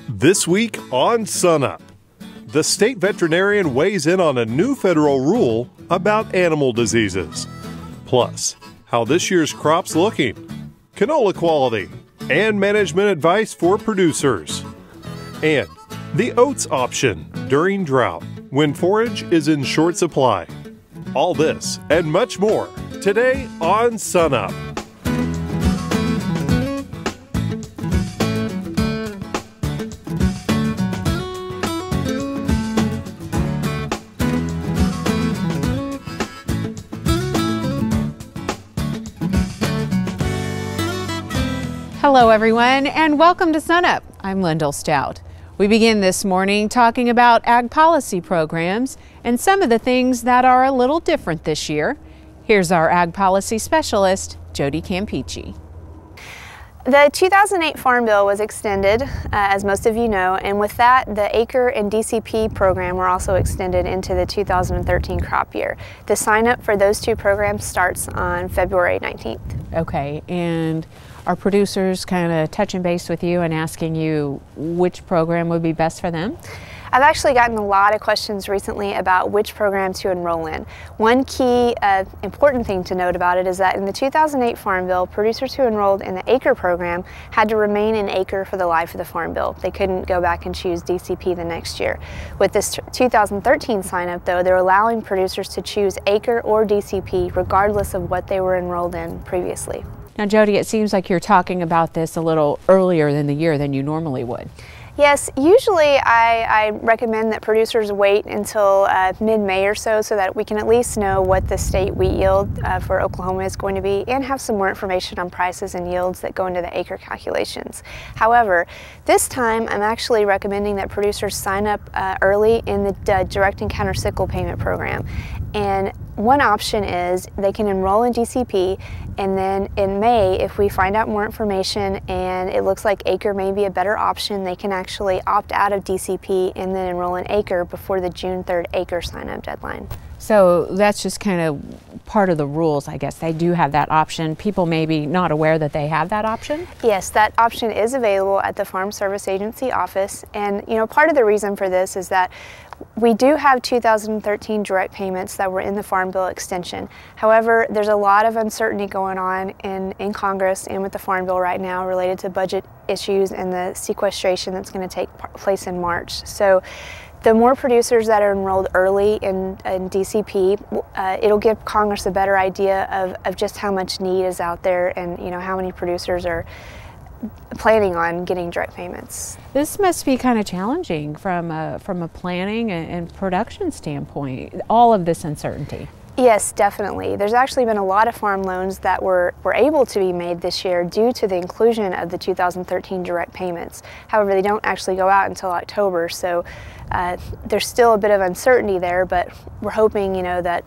This week on SUNUP, the state veterinarian weighs in on a new federal rule about animal diseases. Plus, how this year's crop's looking, canola quality, and management advice for producers. And the oats option during drought when forage is in short supply. All this and much more today on SUNUP. Hello everyone and welcome to SUNUP. I'm Lyndall Stout. We begin this morning talking about ag policy programs and some of the things that are a little different this year. Here's our ag policy specialist, Jody Campeacci. The 2008 Farm Bill was extended, as most of you know, and with that, the ACRE and DCP program were also extended into the 2013 crop year. The sign up for those two programs starts on February 19th. Okay, and are producers kind of touching base with you and asking you which program would be best for them? I've actually gotten a lot of questions recently about which program to enroll in. One key important thing to note about it is that in the 2008 Farm Bill, producers who enrolled in the ACRE program had to remain in ACRE for the life of the Farm Bill. They couldn't go back and choose DCP the next year. With this 2013 sign-up, though, they're allowing producers to choose ACRE or DCP regardless of what they were enrolled in previously. Now, Jody, it seems like you're talking about this a little earlier in the year than you normally would. Yes, usually I recommend that producers wait until mid-May or so that we can at least know what the state wheat yield for Oklahoma is going to be and have some more information on prices and yields that go into the ACRE calculations. However, this time I'm actually recommending that producers sign up early in the direct and counter-cycle payment program. And one option is they can enroll in DCP, and then in May, if we find out more information and it looks like ACRE may be a better option, they can actually opt out of DCP and then enroll in ACRE before the June 3rd ACRE sign-up deadline. So that's just kind of part of the rules, I guess. They do have that option. People may be not aware that they have that option? Yes, that option is available at the Farm Service Agency office. And you know, part of the reason for this is that we do have 2013 direct payments that were in the Farm Bill extension. However, there's a lot of uncertainty going on in Congress and with the Farm Bill right now related to budget issues and the sequestration that's going to take place in March. So the more producers that are enrolled early in DCP, it'll give Congress a better idea of just how much need is out there and you know how many producers are planning on getting direct payments. This must be kind of challenging from a planning and production standpoint, all of this uncertainty. Yes, definitely. There's actually been a lot of farm loans that were able to be made this year due to the inclusion of the 2013 direct payments. However, they don't actually go out until October, so there's still a bit of uncertainty there, but we're hoping, you know, that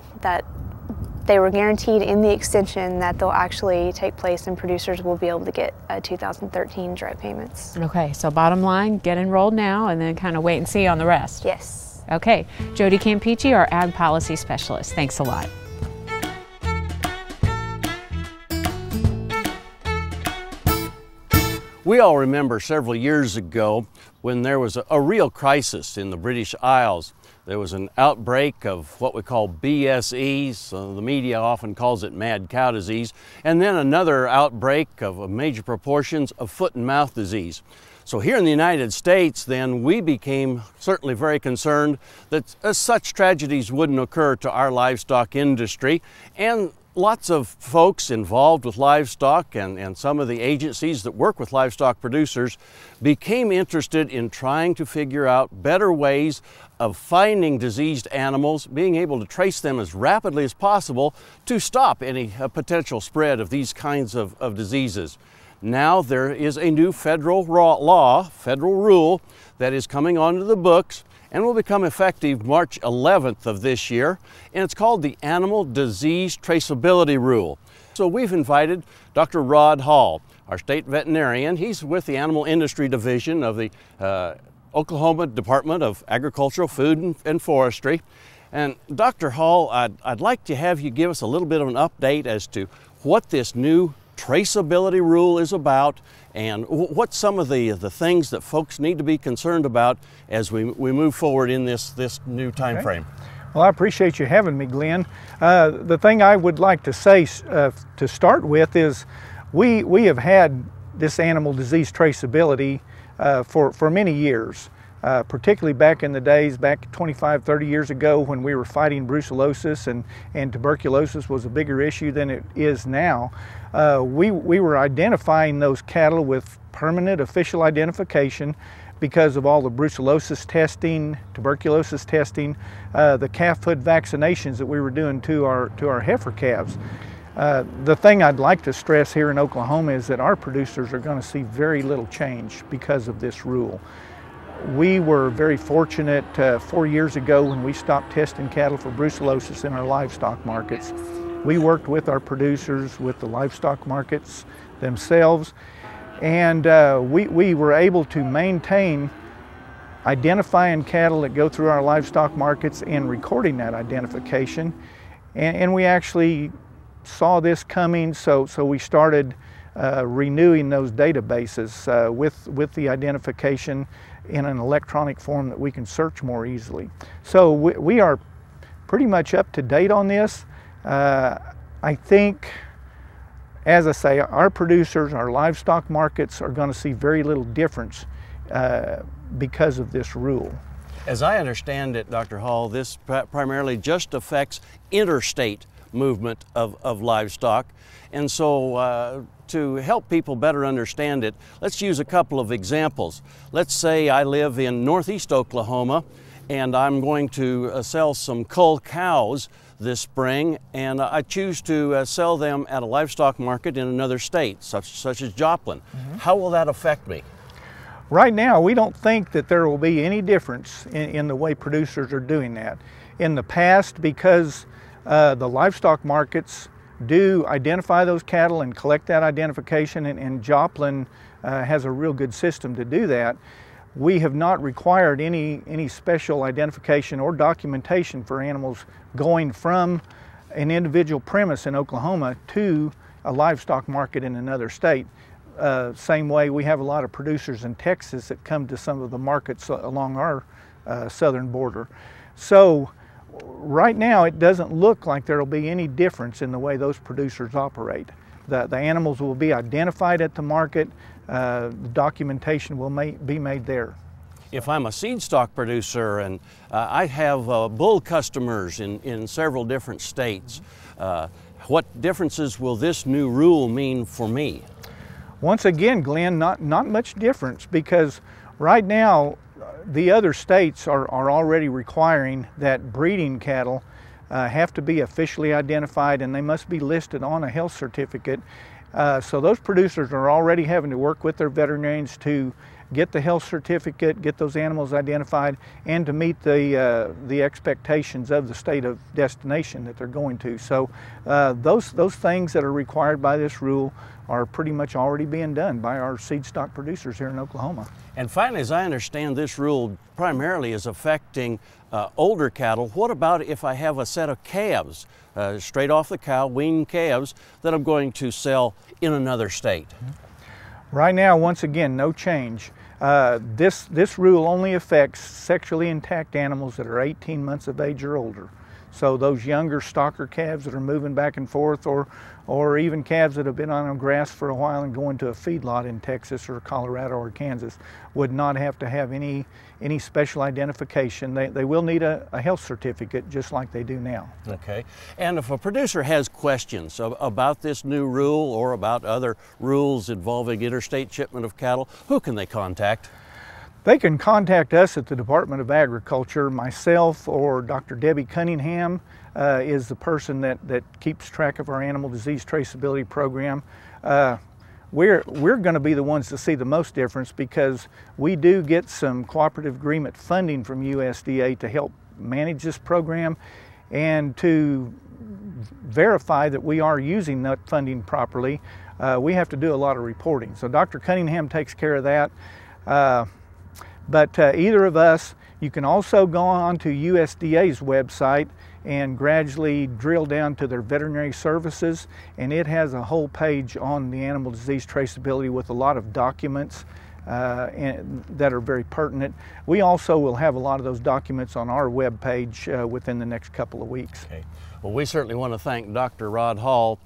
they were guaranteed in the extension that they'll actually take place and producers will be able to get 2013 direct payments. Okay, so bottom line, get enrolled now and then kind of wait and see on the rest. Yes. Okay, Jody Campeacci, our ag policy specialist. Thanks a lot. We all remember several years ago when there was a real crisis in the British Isles. There was an outbreak of what we call BSE, so the media often calls it mad cow disease, and then another outbreak of major proportions of foot and mouth disease. So here in the United States, then, we became certainly very concerned that such tragedies wouldn't occur to our livestock industry, and lots of folks involved with livestock and some of the agencies that work with livestock producers became interested in trying to figure out better ways of finding diseased animals, being able to trace them as rapidly as possible to stop any potential spread of these kinds of diseases. Now there is a new federal rule that is coming onto the books and will become effective March 11th of this year, and it's called the Animal Disease Traceability Rule. So we've invited Dr. Rod Hall, our state veterinarian. He's with the Animal Industry Division of the Oklahoma Department of Agricultural, Food and Forestry. And Dr. Hall, I'd like to have you give us a little bit of an update as to what this new traceability rule is about, and what some of the things that folks need to be concerned about as we move forward in this new time frame. Well, I appreciate you having me, Glenn. The thing I would like to say to start with is we have had this animal disease traceability for many years, particularly back in the days, back 25, 30 years ago when we were fighting brucellosis and tuberculosis was a bigger issue than it is now. We were identifying those cattle with permanent official identification because of all the brucellosis testing, tuberculosis testing, the calf foot vaccinations that we were doing to our heifer calves. The thing I'd like to stress here in Oklahoma is that our producers are going to see very little change because of this rule. We were very fortunate 4 years ago when we stopped testing cattle for brucellosis in our livestock markets. We worked with our producers, with the livestock markets themselves, and we were able to maintain identifying cattle that go through our livestock markets and recording that identification. And we actually saw this coming, so we started renewing those databases with the identification in an electronic form that we can search more easily. So we are pretty much up to date on this. I think, as I say, our producers, our livestock markets are going to see very little difference because of this rule. As I understand it, Dr. Hall, this primarily just affects interstate movement of livestock. And so to help people better understand it, let's use a couple of examples. Let's say I live in northeast Oklahoma and I'm going to sell some cull cows this spring, and I choose to sell them at a livestock market in another state, such as Joplin. How will that affect me? Right now, we don't think that there will be any difference in the way producers are doing that. In the past, because the livestock markets do identify those cattle and collect that identification, and Joplin has a real good system to do that, we have not required any special identification or documentation for animals going from an individual premise in Oklahoma to a livestock market in another state. Same way, we have a lot of producers in Texas that come to some of the markets along our southern border. So right now it doesn't look like there will be any difference in the way those producers operate. The animals will be identified at the market, the documentation will be made there. If I'm a seed stock producer and I have bull customers in several different states, what differences will this new rule mean for me? Once again, Glenn, not much difference, because right now the other states are already requiring that breeding cattle have to be officially identified and they must be listed on a health certificate. So those producers are already having to work with their veterinarians to get the health certificate, get those animals identified, and to meet the expectations of the state of destination that they're going to. So those things that are required by this rule are pretty much already being done by our seed stock producers here in Oklahoma. And finally, as I understand, this rule primarily is affecting older cattle. What about if I have a set of calves, straight off the cow, weaned calves, that I'm going to sell in another state? Right now, once again, no change. This rule only affects sexually intact animals that are 18 months of age or older. So those younger stocker calves that are moving back and forth, or even calves that have been on grass for a while and going to a feedlot in Texas or Colorado or Kansas, would not have to have any special identification. They will need a health certificate just like they do now. Okay. And if a producer has questions about this new rule or about other rules involving interstate shipment of cattle, who can they contact? They can contact us at the Department of Agriculture. Myself or Dr. Debbie Cunningham is the person that keeps track of our animal disease traceability program. We're going to be the ones to see the most difference, because we do get some cooperative agreement funding from USDA to help manage this program and to verify that we are using that funding properly. We have to do a lot of reporting. So Dr. Cunningham takes care of that. But either of us, You can also go on to USDA's website and gradually drill down to their veterinary services, and it has a whole page on the animal disease traceability with a lot of documents that are very pertinent. We also will have a lot of those documents on our web page within the next couple of weeks. Okay. Well, we certainly want to thank Dr. Rod Hall,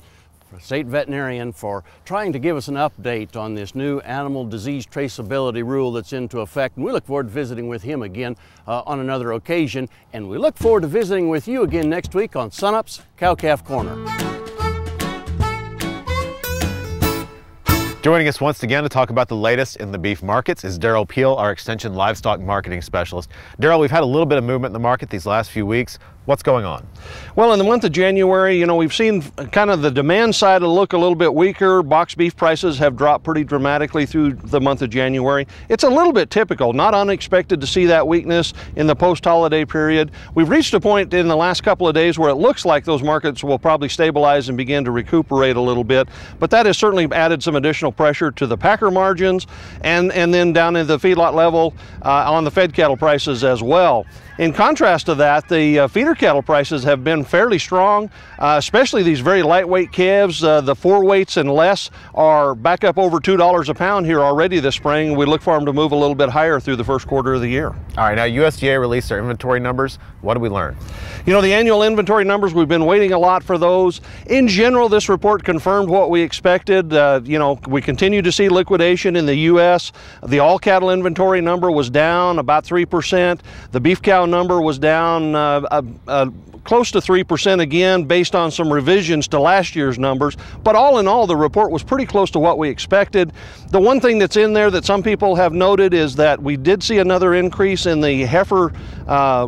state veterinarian, for trying to give us an update on this new animal disease traceability rule that's into effect. And we look forward to visiting with him again on another occasion. And we look forward to visiting with you again next week on SUNUP's Cow-Calf Corner. Joining us once again to talk about the latest in the beef markets is Darrell Peel, our Extension Livestock Marketing Specialist. Darrell, we've had a little bit of movement in the market these last few weeks. What's going on? Well, in the month of January, you know, we've seen kind of the demand side look a little bit weaker. Box beef prices have dropped pretty dramatically through the month of January. It's a little bit typical, not unexpected to see that weakness in the post-holiday period. We've reached a point in the last couple of days where it looks like those markets will probably stabilize and begin to recuperate a little bit, but that has certainly added some additional pressure to the packer margins and then down in the feedlot level on the fed cattle prices as well. In contrast to that, the feeder cattle prices have been fairly strong, especially these very lightweight calves. The 4 weights and less are back up over $2 a pound here already this spring. We look for them to move a little bit higher through the first quarter of the year. All right, now USDA released their inventory numbers. What did we learn? You know, the annual inventory numbers, we've been waiting a lot for those. In general, this report confirmed what we expected. You know, we continue to see liquidation in the U.S. The all cattle inventory number was down about 3%. The beef cow number was down close to 3% again, based on some revisions to last year's numbers. But all in all, the report was pretty close to what we expected. The one thing that's in there that some people have noted is that we did see another increase in the heifer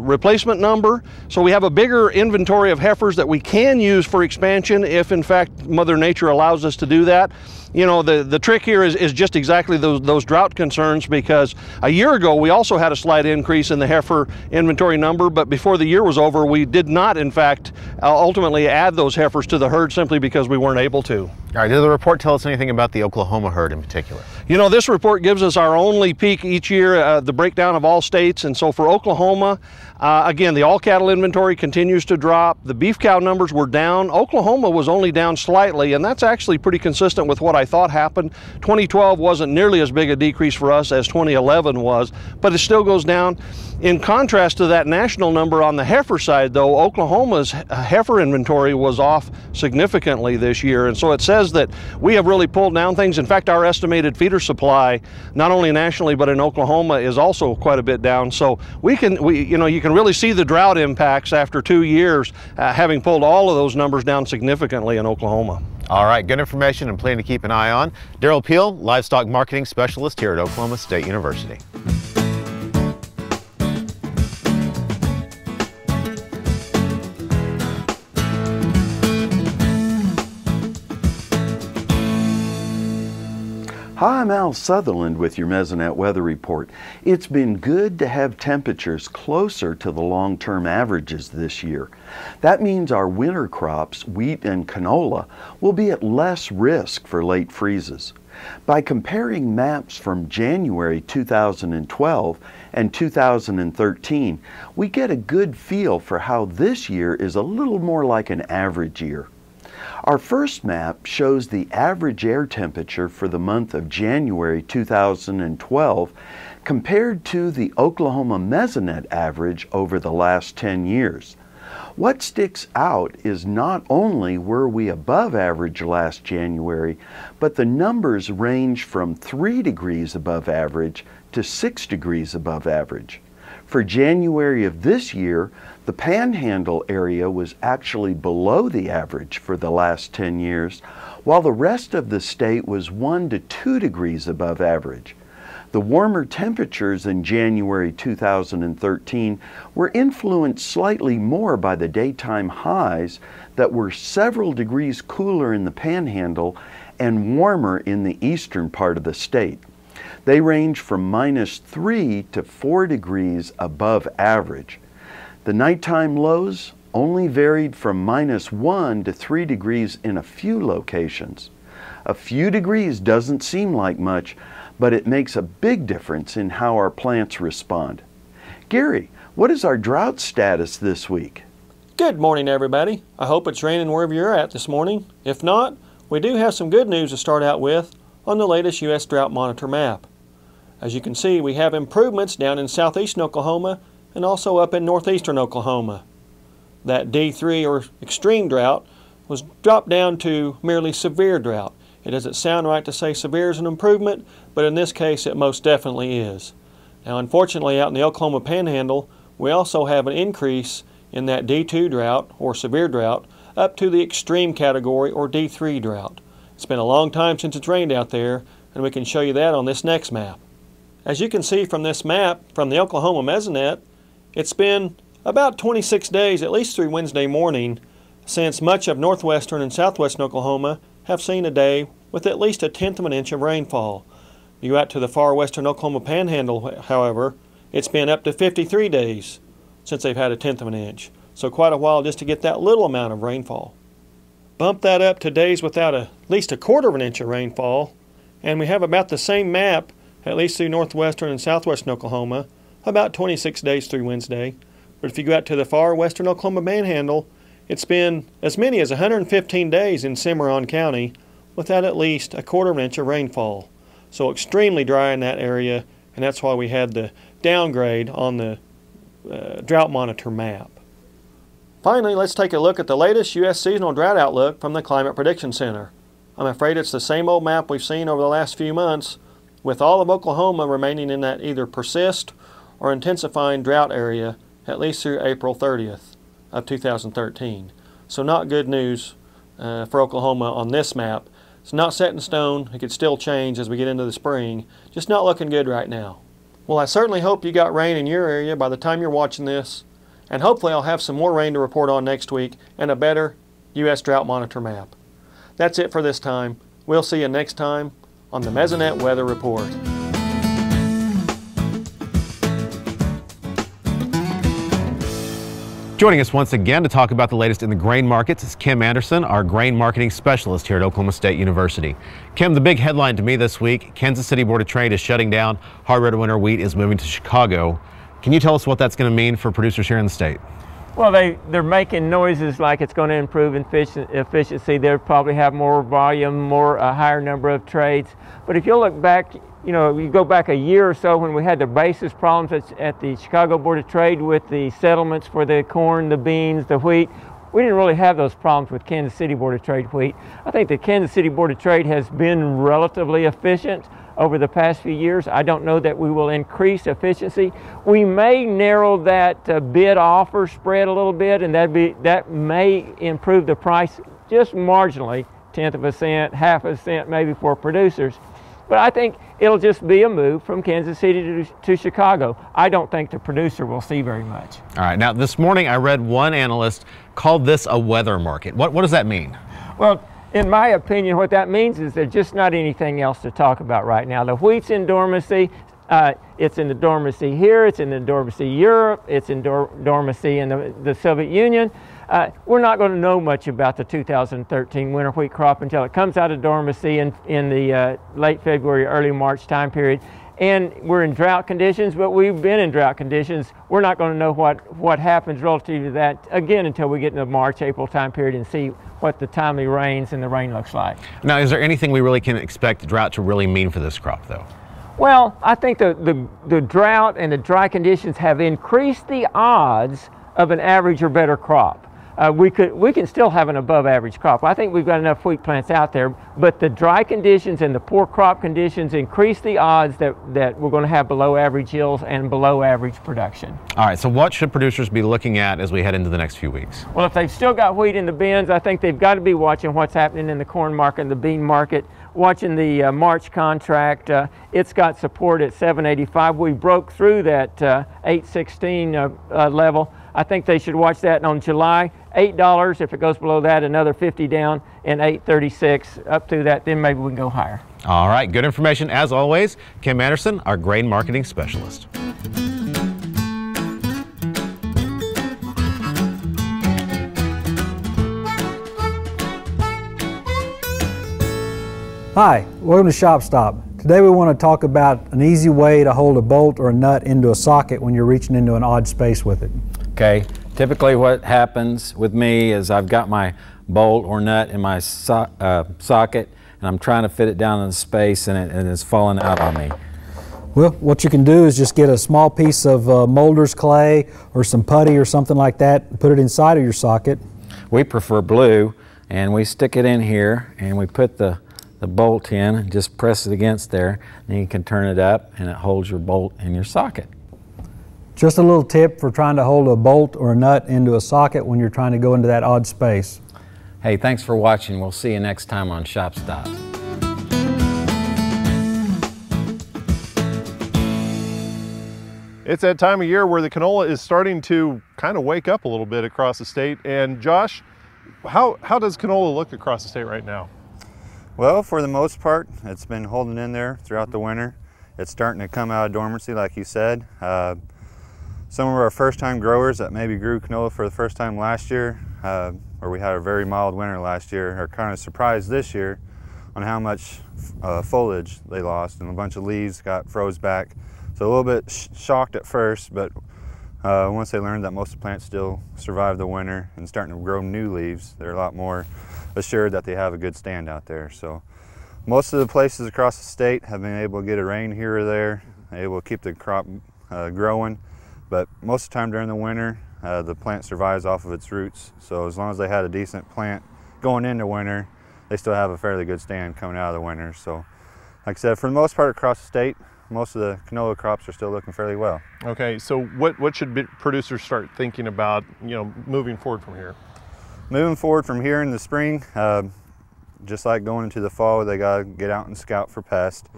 replacement number. So we have a bigger inventory of heifers that we can use for expansion if in fact Mother Nature allows us to do that. You know, the trick here is just exactly those drought concerns, because a year ago we also had a slight increase in the heifer inventory number, but before the year was over we did not in fact ultimately add those heifers to the herd simply because we weren't able to. All right, did the report tell us anything about the Oklahoma herd in particular? You know, this report gives us our only peek each year, the breakdown of all states. And so for Oklahoma, again, the all cattle inventory continues to drop. The beef cow numbers were down. Oklahoma was only down slightly, and that's actually pretty consistent with what I thought happened. 2012 wasn't nearly as big a decrease for us as 2011 was, but it still goes down. In contrast to that national number on the heifer side, though, Oklahoma's heifer inventory was off significantly this year. And so it says that we have really pulled down things. In fact, our estimated feeder supply, not only nationally but in Oklahoma, is also quite a bit down. So you can really see the drought impacts after 2 years, having pulled all of those numbers down significantly in Oklahoma. All right, good information and plenty to keep an eye on. Darrell Peel, Livestock Marketing Specialist here at Oklahoma State University. Hi, I'm Al Sutherland with your Mesonet weather report. It's been good to have temperatures closer to the long-term averages this year. That means our winter crops, wheat and canola, will be at less risk for late freezes. By comparing maps from January 2012 and 2013, we get a good feel for how this year is a little more like an average year. Our first map shows the average air temperature for the month of January 2012 compared to the Oklahoma Mesonet average over the last 10 years. What sticks out is not only were we above average last January, but the numbers range from 3 degrees above average to 6 degrees above average. For January of this year, the Panhandle area was actually below the average for the last 10 years, while the rest of the state was 1 to 2 degrees above average. The warmer temperatures in January 2013 were influenced slightly more by the daytime highs that were several degrees cooler in the Panhandle and warmer in the eastern part of the state. They range from -3 to 4 degrees above average. The nighttime lows only varied from -1 to 3 degrees in a few locations. A few degrees doesn't seem like much, but it makes a big difference in how our plants respond. Gary, what is our drought status this week? Good morning, everybody. I hope it's raining wherever you're at this morning. If not, we do have some good news to start out with on the latest U.S. Drought Monitor map. As you can see, we have improvements down in southeastern Oklahoma and also up in northeastern Oklahoma. That D3 or extreme drought was dropped down to merely severe drought. It doesn't sound right to say severe is an improvement, but in this case it most definitely is. Now unfortunately out in the Oklahoma Panhandle, we also have an increase in that D2 drought or severe drought up to the extreme category or D3 drought. It's been a long time since it's rained out there, and we can show you that on this next map. As you can see from this map from the Oklahoma Mesonet, it's been about 26 days, at least through Wednesday morning, since much of northwestern and southwestern Oklahoma have seen a day with at least 1/10 of an inch of rainfall. You go out to the far western Oklahoma Panhandle, however, it's been up to 53 days since they've had 1/10 of an inch. So quite a while just to get that little amount of rainfall. Bump that up to days without at least 1/4 of an inch of rainfall, and we have about the same map, at least through northwestern and southwestern Oklahoma, about 26 days through Wednesday. But if you go out to the far western Oklahoma Panhandle, it's been as many as 115 days in Cimarron County without at least 1/4 of an inch of rainfall. So extremely dry in that area, and that's why we had the downgrade on the drought monitor map. Finally, let's take a look at the latest U.S. seasonal drought outlook from the Climate Prediction Center. I'm afraid it's the same old map we've seen over the last few months, with all of Oklahoma remaining in that either persist or intensifying drought area at least through April 30th of 2013. So not good news for Oklahoma on this map. It's not set in stone. It could still change as we get into the spring. Just not looking good right now. Well, I certainly hope you got rain in your area by the time you're watching this, and hopefully I'll have some more rain to report on next week and a better U.S. Drought Monitor map. That's it for this time. We'll see you next time on the Mesonet Weather Report. Joining us once again to talk about the latest in the grain markets is Kim Anderson, our grain marketing specialist here at Oklahoma State University. Kim, the big headline to me this week, Kansas City Board of Trade is shutting down. Hard red winter wheat is moving to Chicago. Can you tell us what that's going to mean for producers here in the state? Well, they're making noises like it's going to improve efficiency. They'll probably have more volume, a higher number of trades. But if you look back, you go back a year or so when we had the basis problems at the Chicago Board of Trade with the settlements for the corn, the beans, the wheat. We didn't really have those problems with Kansas City Board of Trade wheat. I think the Kansas City Board of Trade has been relatively efficient over the past few years. I don't know that we will increase efficiency. We may narrow that bid-offer spread a little bit, and that may improve the price just marginally, 1/10 of a cent, 1/2 a cent maybe for producers. But I think it'll just be a move from Kansas City to Chicago. I don't think the producer will see very much. All right, now this morning I read one analyst called this a weather market. What does that mean? Well, in my opinion, what that means is there's just not anything else to talk about right now. The wheat's in dormancy. It's in the dormancy here, it's in the dormancy Europe, it's in dormancy in the Soviet Union. We're not going to know much about the 2013 winter wheat crop until it comes out of dormancy in the late February, early March time period. And we're in drought conditions, but we've been in drought conditions. We're not going to know what happens relative to that again until we get in the March, April time period and see what the timely rains and the rain looks like. Now, is there anything we really can expect the drought to really mean for this crop, though? Well, I think the drought and the dry conditions have increased the odds of an average or better crop. We can still have an above average crop. I think we've got enough wheat plants out there, but the dry conditions and the poor crop conditions increase the odds that we're going to have below average yields and below average production. All right, so what should producers be looking at as we head into the next few weeks? Well, if they've still got wheat in the bins, I think they've got to be watching what's happening in the corn market and the bean market, watching the March contract. It's got support at $7.85. We broke through that $8.16 level. I think they should watch that. And on July, $8. If it goes below that, another 50 down, and $8.36 up to that. Then maybe we can go higher. All right, good information as always. Kim Anderson, our grain marketing specialist. Hi, welcome to Shop Stop. Today we want to talk about an easy way to hold a bolt or a nut into a socket when you're reaching into an odd space with it. Okay, typically what happens with me is I've got my bolt or nut in my socket and I'm trying to fit it down in the space and it's falling out on me. Well, what you can do is just get a small piece of molder's clay or some putty or something like that and put it inside of your socket. We prefer blue, and we stick it in here and we put the bolt in and just press it against there, and you can turn it up and it holds your bolt in your socket. Just a little tip for trying to hold a bolt or a nut into a socket when you're trying to go into that odd space. Hey, thanks for watching. We'll see you next time on Shop Stop. It's that time of year where the canola is starting to kind of wake up a little bit across the state. And Josh, how does canola look across the state right now? Well, for the most part, it's been holding in there throughout the winter. It's starting to come out of dormancy, like you said. Some of our first-time growers that maybe grew canola for the first time last year, or we had a very mild winter last year, are kind of surprised this year on how much foliage they lost, and a bunch of leaves got froze back. So a little bit shocked at first, but once they learned that most of the plants still survive the winter and starting to grow new leaves, they're a lot more assured that they have a good stand out there. So most of the places across the state have been able to get a rain here or there, able to keep the crop growing, but most of the time during the winter the plant survives off of its roots. So as long as they had a decent plant going into winter, they still have a fairly good stand coming out of the winter. So like I said, for the most part across the state, most of the canola crops are still looking fairly well. Okay, so what should producers start thinking about, moving forward from here? Moving forward from here in the spring, just like going into the fall, they got to get out and scout for pests.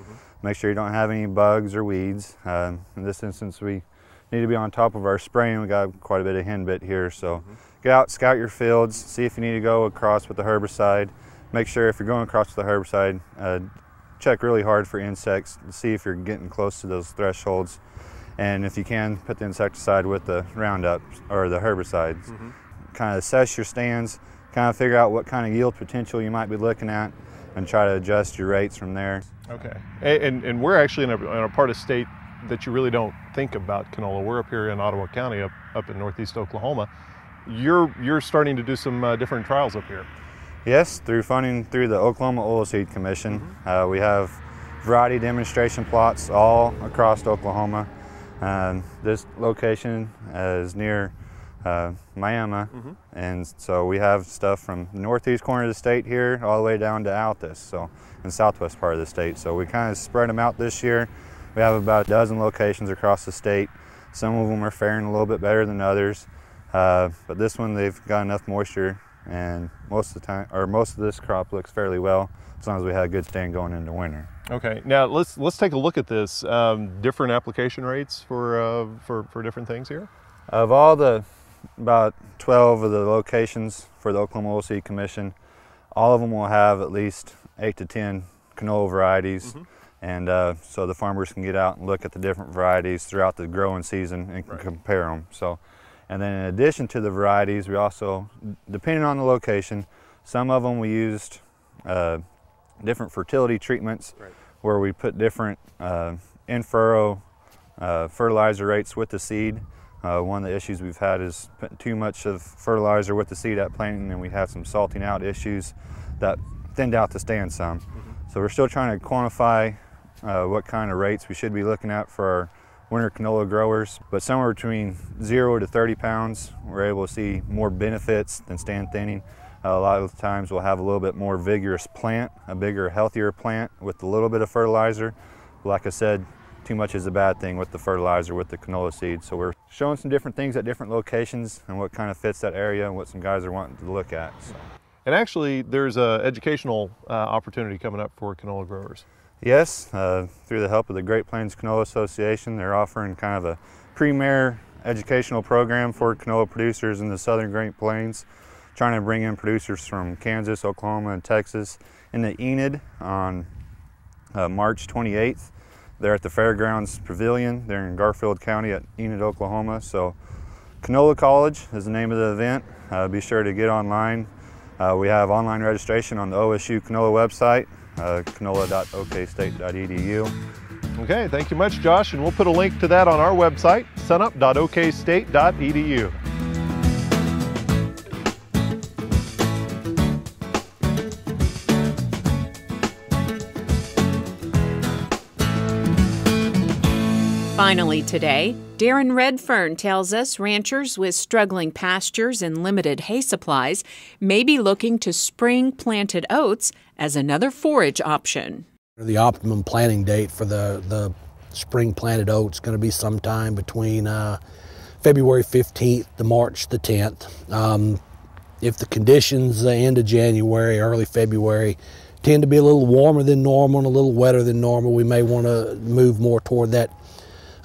Make sure you don't have any bugs or weeds. In this instance, we need to be on top of our spraying. We got quite a bit of henbit here, so get out, scout your fields, see if you need to go across with the herbicide. Make sure if you're going across with the herbicide, check really hard for insects to see if you're getting close to those thresholds, and if you can, put the insecticide with the Roundup or the herbicides. Kind of assess your stands, kind of figure out what kind of yield potential you might be looking at, and try to adjust your rates from there. Okay, and we're actually in a part of state that you really don't think about canola. We're up here in Ottawa County, up in northeast Oklahoma. You're starting to do some different trials up here. Yes, through funding through the Oklahoma Oilseed Commission. We have variety demonstration plots all across Oklahoma. This location is near Miami, and so we have stuff from the northeast corner of the state here all the way down to Altus, so in the southwest part of the state. So we kind of spread them out this year. We have about a dozen locations across the state. Some of them are faring a little bit better than others, but this one they've got enough moisture, and most of the time, or most of this crop looks fairly well as long as we have a good stand going into winter. Okay, now let's take a look at this. Different application rates for different things here. Of all the about 12 of the locations for the Oklahoma Oilseed Commission, all of them will have at least 8 to 10 canola varieties, and so the farmers can get out and look at the different varieties throughout the growing season and can compare them. So, and then in addition to the varieties, we also, depending on the location, some of them we used different fertility treatments where we put different in-furrow fertilizer rates with the seed. One of the issues we've had is putting too much of fertilizer with the seed at planting, and we had some salting out issues that thinned out the stand some. So we're still trying to quantify what kind of rates we should be looking at for our winter canola growers, but somewhere between 0 to 30 pounds, we're able to see more benefits than stand thinning. A lot of the times we'll have a little bit more vigorous plant, a bigger, healthier plant with a little bit of fertilizer. But like I said, too much is a bad thing with the fertilizer, with the canola seed. So we're showing some different things at different locations and what kind of fits that area and what some guys are wanting to look at. So. And actually, there's an educational opportunity coming up for canola growers. Yes, through the help of the Great Plains Canola Association, they're offering kind of a premier educational program for canola producers in the southern Great Plains, trying to bring in producers from Kansas, Oklahoma, and Texas into Enid on March 28th. They're at the Fairgrounds Pavilion. They're in Garfield County at Enid, Oklahoma. So Canola College is the name of the event. Be sure to get online. We have online registration on the OSU Canola website, canola.okstate.edu. Okay, thank you much, Josh, and we'll put a link to that on our website, sunup.okstate.edu. Finally today, Darren Redfern tells us ranchers with struggling pastures and limited hay supplies may be looking to spring-planted oats as another forage option. The optimum planting date for the spring-planted oats is going to be sometime between February 15th to March the 10th. If the conditions end of January, early February, tend to be a little warmer than normal and a little wetter than normal, we may want to move more toward that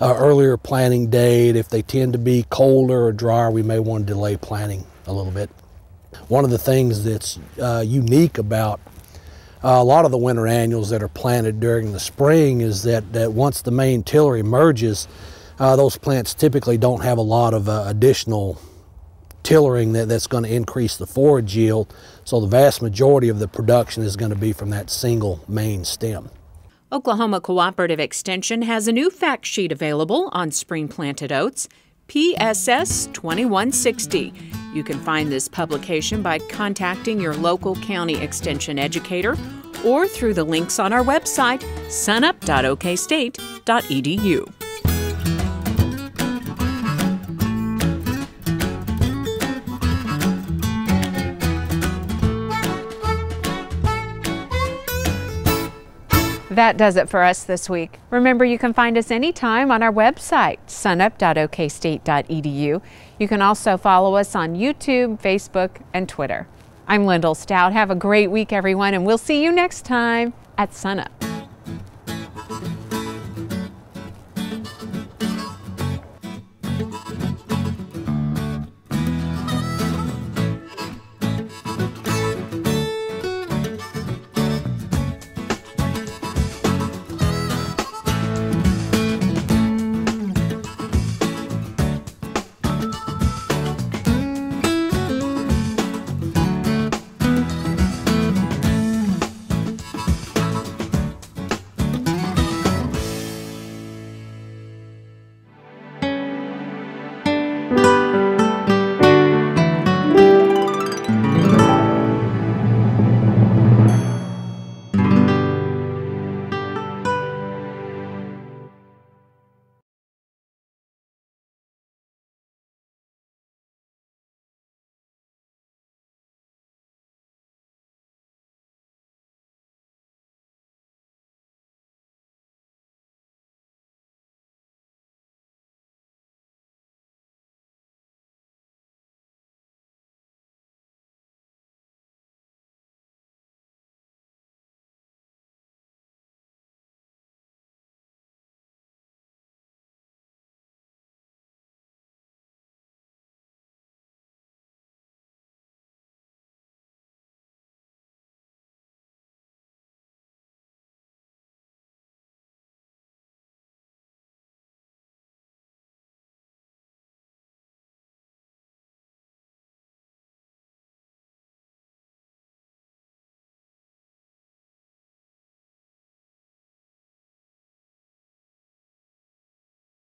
earlier planting date. If they tend to be colder or drier, we may want to delay planting a little bit. One of the things that's unique about a lot of the winter annuals that are planted during the spring is that once the main tiller emerges, those plants typically don't have a lot of additional tillering that's going to increase the forage yield. So the vast majority of the production is going to be from that single main stem. Oklahoma Cooperative Extension has a new fact sheet available on spring-planted oats, PSS 2160. You can find this publication by contacting your local county extension educator or through the links on our website, sunup.okstate.edu. That does it for us this week. Remember, you can find us anytime on our website, sunup.okstate.edu. You can also follow us on YouTube, Facebook, and Twitter. I'm Lyndall Stout. Have a great week, everyone, and we'll see you next time at SUNUP.